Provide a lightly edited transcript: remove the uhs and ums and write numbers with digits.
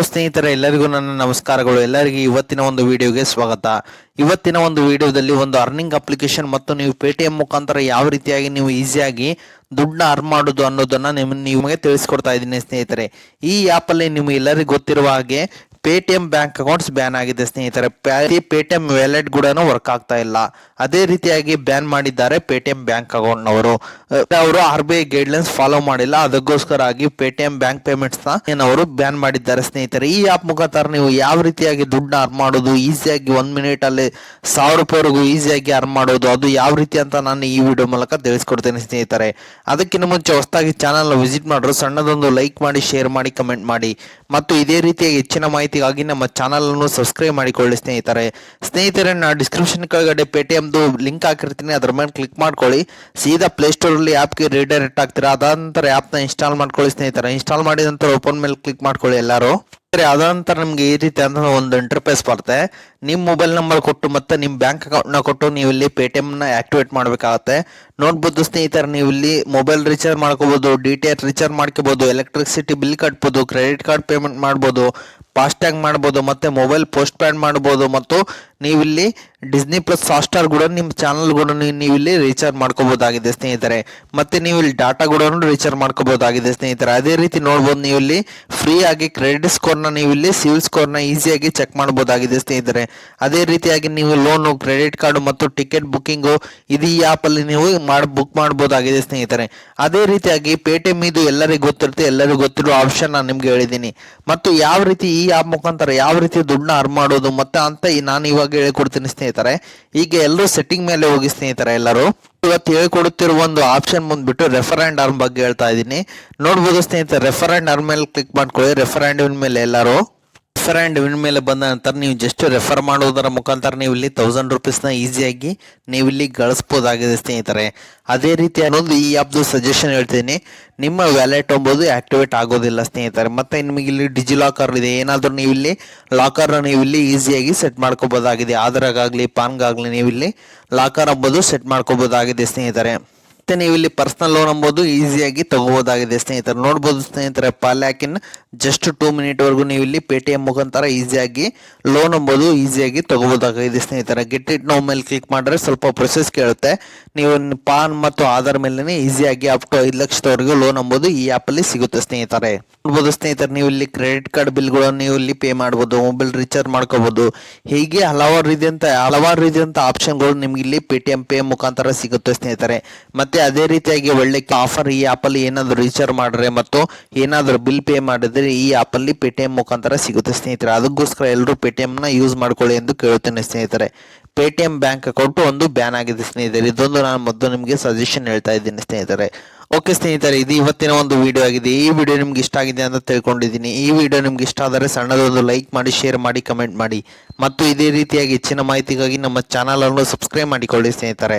Hello ಸ್ನೇಹಿತರೆ, ಎಲ್ಲರಿಗೂ ನನ್ನ ನಮಸ್ಕಾರಗಳು. ಎಲ್ಲರಿಗೂ ಇವತ್ತಿನ ಒಂದು ವಿಡಿಯೋಗೆ ಸ್ವಾಗತ. ಇವತ್ತಿನ ಒಂದು ವಿಡಿಯೋದಲ್ಲಿ ಒಂದು ಅರ್ನಿಂಗ್ ಅಪ್ಲಿಕೇಶನ್ ಮತ್ತು ನೀವು ಪೇಟಿಎಂ ಮುಖಾಂತರ ಯಾವ ರೀತಿಯಾಗಿ ನೀವು ಈಸಿಯಾಗಿ ದುಡ್ಡನ್ನ ಅರ್ನ್ ಮಾಡೋದು ಅನ್ನೋದನ್ನ ನಿಮಗೆ ತಿಳಿಸ್ಕೊಡ್ತಾ ಇದ್ದೀನಿ ಸ್ನೇಹಿತರೆ. ಈ ಆ್ಯಪ್ ಅಲ್ಲಿ ನಿಮ್ಗೆ ಎಲ್ಲರಿಗೂ ಗೊತ್ತಿರುವ ಹಾಗೆ ಪೇಟಿಎಂ ಬ್ಯಾಂಕ್ ಅಕೌಂಟ್ಸ್ ಬ್ಯಾನ್ ಆಗಿದೆ ಸ್ನೇಹಿತರೆ. ಪೇಟಿಎಂ ವ್ಯಾಲೆಟ್ ಕೂಡ ವರ್ಕ್ ಆಗ್ತಾ ಇಲ್ಲ. ಅದೇ ರೀತಿಯಾಗಿ ಬ್ಯಾನ್ ಮಾಡಿದ್ದಾರೆ ಪೇಟಿಎಂ ಬ್ಯಾಂಕ್ ಅಕೌಂಟ್ ನವರು. ಅವರು RBI ಗೈಡ್ಲೈನ್ಸ್ ಫಾಲೋ ಮಾಡಿಲ್ಲ, ಅದಕ್ಕೋಸ್ಕರ ಆಗಿ ಪೇಟಿಎಂ ಬ್ಯಾಂಕ್ ಪೇಮೆಂಟ್ಸ್ ನ ಅವರು ಬ್ಯಾನ್ ಮಾಡಿದ್ದಾರೆ ಸ್ನೇಹಿತರೆ. ಈ ಆಪ್ ಮುಖಾಂತರ ನೀವು ಯಾವ ರೀತಿಯಾಗಿ ದುಡ್ಡು ಅರ್ನ್ ಮಾಡೋದು, ಈಸಿಯಾಗಿ 1 ಮಿನಿಟ್ ಅಲ್ಲಿ 1000 ರೂಪಾಯಿವರೆಗೂ ಈಸಿಯಾಗಿ ಅರ್ನ್ ಮಾಡೋದು, ಅದು ಯಾವ ರೀತಿ ಅಂತ ನಾನು ಈ ವಿಡಿಯೋ ಮೂಲಕ ತಿಳಿಸ್ಕೊಡ್ತೇನೆ ಸ್ನೇಹಿತರೆ. ಅದಕ್ಕಿಂತ ಮುಂಚೆ ಹೊಸದಾಗಿ ಚಾನಲ್ ವಿಸಿಟ್ ಮಾಡ್ರು, ಸಣ್ಣದೊಂದು ಲೈಕ್ ಮಾಡಿ, ಶೇರ್ ಮಾಡಿ, ಕಮೆಂಟ್ ಮಾಡಿ ಮತ್ತು ಇದೇ ರೀತಿಯ ಹೆಚ್ಚಿನ ಮಾಹಿತಿಗಾಗಿ ನಮ್ಮ ಚಾನಲ್ ಅನ್ನು ಸಬ್ಸ್ಕ್ರೈಬ್ ಮಾಡಿಕೊಳ್ಳಿ ಸ್ನೇಹಿತರೆ. ನಾನು ಡಿಸ್ಕ್ರಿಪ್ಷನ್ ಕೆಳಗಡೆ ಪೇಟಿಎಂದು ಲಿಂಕ್ ಹಾಕಿರ್ತೀನಿ, ಅದ್ರ ಮೇಲೆ ಕ್ಲಿಕ್ ಮಾಡ್ಕೊಳ್ಳಿ. ಸೀದಾ ಪ್ಲೇಸ್ಟೋರ್ ಅಲ್ಲಿ ಆಪ್ಗೆ ರೀಡೈರೆಕ್ಟ್ ಆಗ್ತೀರಾ. ಅದಾದ ನಂತರ ಆ್ಯಪ್ನ ಇನ್ಸ್ಟಾಲ್ ಮಾಡ್ಕೊಳ್ಳಿ ಸ್ನೇಹಿತರೆ. ಇನ್ಸ್ಟಾಲ್ ಮಾಡಿದ ನಂತರ ಓಪನ್ ಮೇಲೆ ಕ್ಲಿಕ್ ಮಾಡ್ಕೊಳ್ಳಿ ಎಲ್ಲರೂ. ಅದಾದ ನಂತರ ನಿಮ್ಗೆ ಈ ರೀತಿ ಅಂತ ಒಂದು ಇಂಟರ್ಫೇಸ್ ಬರುತ್ತೆ. ನಿಮ್ಮ ಮೊಬೈಲ್ ನಂಬರ್ ಕೊಟ್ಟು ಮತ್ತೆ ನಿಮ್ಮ ಬ್ಯಾಂಕ್ ಅಕೌಂಟ್ ನ ಕೊಟ್ಟು ನೀವು ಇಲ್ಲಿ ಪೇಟಿಎಂ ನ ಆಕ್ಟಿವೇಟ್ ಮಾಡಬೇಕಾಗುತ್ತೆ. ನೋಡ್ಬೋದು ಸ್ನೇಹಿತರೆ, ನೀವು ಇಲ್ಲಿ ಮೊಬೈಲ್ ರೀಚಾರ್ಜ್ ಮಾಡ್ಕೋಬಹುದು, DTH ರೀಚಾರ್ಜ್ ಮಾಡ್ಕೋಬಹುದು, ಎಲೆಕ್ಟ್ರಿಸಿಟಿ ಬಿಲ್ ಕಟ್ಬೋದು, ಕ್ರೆಡಿಟ್ ಕಾರ್ಡ್ ಪೇಮೆಂಟ್ ಮಾಡ್ಬೋದು, ಫಾಸ್ಟ್ಯಾಗ್ ಮಾಡ್ಬೋದು, ಮತ್ತೆ ಮೊಬೈಲ್ ಪೋಸ್ಟ್ ಪೇಡ್ ಮಾಡ್ಬೋದು, ಮತ್ತು ನೀವಿಲ್ಲಿ ಡಿಸ್ನಿ ಪ್ಲಸ್ ಹಾಟ್‌ಸ್ಟಾರ್ ಕೂಡ ನಿಮ್ಮ ಚಾನಲ್ ಕೂಡ ನೀವು ಇಲ್ಲಿ ರೀಚಾರ್ಜ್ ಮಾಡ್ಕೋಬಹುದಾಗಿದೆ ಸ್ನೇಹಿತರೆ. ಮತ್ತೆ ನೀವು ಇಲ್ಲಿ ಡಾಟಾ ಕೂಡ ರೀಚಾರ್ಜ್ ಮಾಡ್ಕೋಬಹುದಾಗಿದೆ ಸ್ನೇಹಿತರೆ. ಅದೇ ರೀತಿ ನೋಡ್ಬೋದು, ನೀವು ಇಲ್ಲಿ ಫ್ರೀ ಆಗಿ ಕ್ರೆಡಿಟ್ ಸ್ಕೋರ್ನ, ನೀವು ಇಲ್ಲಿ ಸಿವಿಲ್ ಸ್ಕೋರ್ನ ಈಸಿಯಾಗಿ ಚೆಕ್ ಮಾಡಬಹುದಾಗಿದೆ ಸ್ನೇಹಿತರೆ. ಅದೇ ರೀತಿಯಾಗಿ ನೀವು ಲೋನು, ಕ್ರೆಡಿಟ್ ಕಾರ್ಡ್ ಮತ್ತು ಟಿಕೆಟ್ ಬುಕ್ಕಿಂಗು ಇದು ಈ ಆಪ್ ಅಲ್ಲಿ ನೀವು ಬುಕ್ ಮಾಡಬಹುದಾಗಿದೆ ಸ್ನೇಹಿತರೆ. ಅದೇ ರೀತಿಯಾಗಿ ಪೇಟಿಎಂ ಇದು ಎಲ್ಲರಿಗೂ ಗೊತ್ತಿರುತ್ತೆ, ಎಲ್ಲರಿಗೂ ಗೊತ್ತಿರೋ ಆಪ್ಷನ್ ನಾನು ನಿಮ್ಗೆ ಹೇಳಿದ್ದೀನಿ. ಮತ್ತು ಯಾವ ರೀತಿ ಈ ಆಪ್ ಮುಖಾಂತರ ಯಾವ ರೀತಿ ದುಡ್ಡನ್ನ ಅರ್ನ್ ಮಾಡೋದು ಮತ್ತೆ ಅಂತ ನಾನು ಇವಾಗ ಹೇಳಿಕೊಡ್ತೀನಿ ಸ್ನೇಹಿತರೆ. ಈಗ ಎಲ್ಲರೂ ಸೆಟ್ಟಿಂಗ್ ಮೇಲೆ ಹೋಗಿ ಸ್ನೇಹಿತರೆ. ಎಲ್ಲರೂ ಇವತ್ತು ಹೇಳ್ಕೊಡುತ್ತಿರುವ ಒಂದು ಆಪ್ಷನ್ ಬಂದ್ಬಿಟ್ಟು ರೆಫರ್ ಅಂಡ್ ಅರ್ನ್ ಬಗ್ಗೆ ಹೇಳ್ತಾ ಇದ್ದೀನಿ. ನೋಡ್ಬೋದು ಸ್ನೇಹಿತರೆ, ರೆಫರ್ ಅಂಡ್ ಅರ್ನ್ ಮೇಲೆ ಕ್ಲಿಕ್ ಮಾಡ್ಕೊಳ್ಳಿ. ರೆಫರ್ ಅಂಡ್ ವಿನ್ ಮೇಲೆ ಎಲ್ಲರೂ ರೆಫರ್ ಅಂಡ್ ವಿನ್ ಮೇಲೆ ಬಂದ ನಂತರ ನೀವು ಜಸ್ಟ್ ರೆಫರ್ ಮಾಡೋದರ ಮುಖಾಂತರ ನೀವು ಇಲ್ಲಿ 1000 ರೂಪೀಸ್ನ ಈಸಿಯಾಗಿ ನೀವು ಇಲ್ಲಿ ಗಳಿಸಬಹುದಾಗಿದೆ ಸ್ನೇಹಿತರೆ. ಅದೇ ರೀತಿ ಅನ್ನೋದು ಈ ಆಪ್ದು ಸಜೆಷನ್ ಹೇಳ್ತೀನಿ. ನಿಮ್ಮ ವ್ಯಾಲೆಟ್ ಎಂಬುದು ಆಕ್ಟಿವೇಟ್ ಆಗೋದಿಲ್ಲ ಸ್ನೇಹಿತರೆ. ಮತ್ತೆ ನಿಮಗೆ ಇಲ್ಲಿ ಡಿಜಿ ಲಾಕರ್ ಇದೆ, ಏನಾದರೂ ನೀವು ಇಲ್ಲಿ ಲಾಕರ್ನ ನೀವು ಇಲ್ಲಿ ಈಸಿಯಾಗಿ ಸೆಟ್ ಮಾಡ್ಕೋಬಹುದಾಗಿದೆ. ಆಧಾರ್ಗಾಗಲಿ ಪಾನ್ಗಾಗಲಿ ನೀವು ಇಲ್ಲಿ ಲಾಕರ್ ಎಂಬುದು ಸೆಟ್ ಮಾಡ್ಕೋಬಹುದಾಗಿದೆ ಸ್ನೇಹಿತರೆ. ನೀವು ಇಲ್ಲಿ ಪರ್ಸನಲ್ ಲೋನ್ ಎಂಬುದು ಈಸಿಯಾಗಿ ತಗೋಬಹುದಾಗಿದೆ ಸ್ನೇಹಿತರೆ. ನೋಡ್ಬೋದು ಸ್ನೇಹಿತರೆ, ಪಾಲ್ಯಾಕಿನ್ ಜಸ್ಟ್ 2 ಮಿನಿಟ್ ವರೆಗೂ ನೀವು ಇಲ್ಲಿ ಪೇಟಿಎಂ ಮುಖಾಂತರ ಈಸಿಯಾಗಿ ಲೋನ್ ಎಂಬುದು ಈಸಿಯಾಗಿ ತಗೋಬಹುದಾಗಿದೆ ಸ್ನೇಹಿತರೆ. ಗೆಟ್ ಇಟ್ ನೌ ಮೇಲೆ ಕ್ಲಿಕ್ ಮಾಡಿದ್ರೆ ಸ್ವಲ್ಪ ಪ್ರೊಸೆಸ್ ಕೇಳುತ್ತೆ. ನೀವು ಪಾನ್ ಮತ್ತು ಆಧಾರ್ ಮೇಲೆ ಈಸಿಯಾಗಿ ಅಪ್ ಟು 5 ಲಕ್ಷದವರೆಗೂ ಲೋನ್ ಎಂಬುದು ಈ ಆಪ್ ಅಲ್ಲಿ ಸಿಗುತ್ತೆ ಸ್ನೇಹಿತರೆ. ನೋಡ್ಬೋದು ಸ್ನೇಹಿತರೆ, ನೀವು ಇಲ್ಲಿ ಕ್ರೆಡಿಟ್ ಕಾರ್ಡ್ ಬಿಲ್ಗಳನ್ನು ನೀವು ಇಲ್ಲಿ ಪೇ ಮಾಡಬಹುದು, ಮೊಬೈಲ್ ರೀಚಾರ್ಜ್ ಮಾಡ್ಕೋಬಹುದು. ಹೀಗೆ ಹಲವಾರು ರೀತಿಯಂತ ಆಪ್ಷನ್ಗಳು ನಿಮ್ಗೆ ಇಲ್ಲಿ ಪೇಟಿಎಂ ಪೇ ಮುಖಾಂತರ ಸಿಗುತ್ತೆ ಸ್ನೇಹಿತರೆ. ಮತ್ತೆ ಅದೇ ರೀತಿಯಾಗಿ ಒಳ್ಳೆ ಆಫರ್ ಈ ಆಪ್ ಅಲ್ಲಿ ಏನಾದ್ರು ರೀಚಾರ್ಜ್ ಮಾಡ್ರೆ ಮತ್ತು ಏನಾದ್ರು ಬಿಲ್ ಪೇ ಮಾಡಿದ್ರೆ ಈ ಆಪ್ ಅಲ್ಲಿ ಪೇಟಿಎಂ ಮುಖಾಂತರ ಸಿಗುತ್ತೆ ಸ್ನೇಹಿತರೆ. ಅದಕ್ಕೋಸ್ಕರ ಎಲ್ಲರೂ ಪೇಟಿಎಂ ನ ಯೂಸ್ ಮಾಡ್ಕೊಳ್ಳಿ ಎಂದು ಕೇಳುತ್ತೇನೆ ಸ್ನೇಹಿತರೆ. ಪೇಟಿಎಂ ಬ್ಯಾಂಕ್ ಅಕೌಂಟ್ ಒಂದು ಬ್ಯಾನ್ ಆಗಿದೆ ಸ್ನೇಹಿತರೆ. ಇದೊಂದು ನಾನು ಮೊದಲು ನಿಮಗೆ ಸಜೆಷನ್ ಹೇಳ್ತಾ ಇದ್ದೀನಿ ಸ್ನೇಹಿತರೆ. ಓಕೆ ಸ್ನೇಹಿತರೆ, ಇದು ಇವತ್ತಿನ ಒಂದು ವಿಡಿಯೋ ಆಗಿದೆ. ಈ ವಿಡಿಯೋ ನಿಮ್ಗೆ ಇಷ್ಟ ಆಗಿದೆ ಅಂತ ತಿಳ್ಕೊಂಡಿದ್ದೀನಿ. ಈ ವಿಡಿಯೋ ನಿಮ್ಗೆ ಇಷ್ಟ ಆದರೆ ಸಣ್ಣದೊಂದು ಲೈಕ್ ಮಾಡಿ, ಶೇರ್ ಮಾಡಿ, ಕಮೆಂಟ್ ಮಾಡಿ ಮತ್ತು ಇದೇ ರೀತಿಯಾಗಿ ಹೆಚ್ಚಿನ ಮಾಹಿತಿಗಾಗಿ ನಮ್ಮ ಚಾನಲ್ ಅನ್ನು ಸಬ್ಸ್ಕ್ರೈಬ್ ಮಾಡಿಕೊಳ್ಳಿ ಸ್ನೇಹಿತರೆ.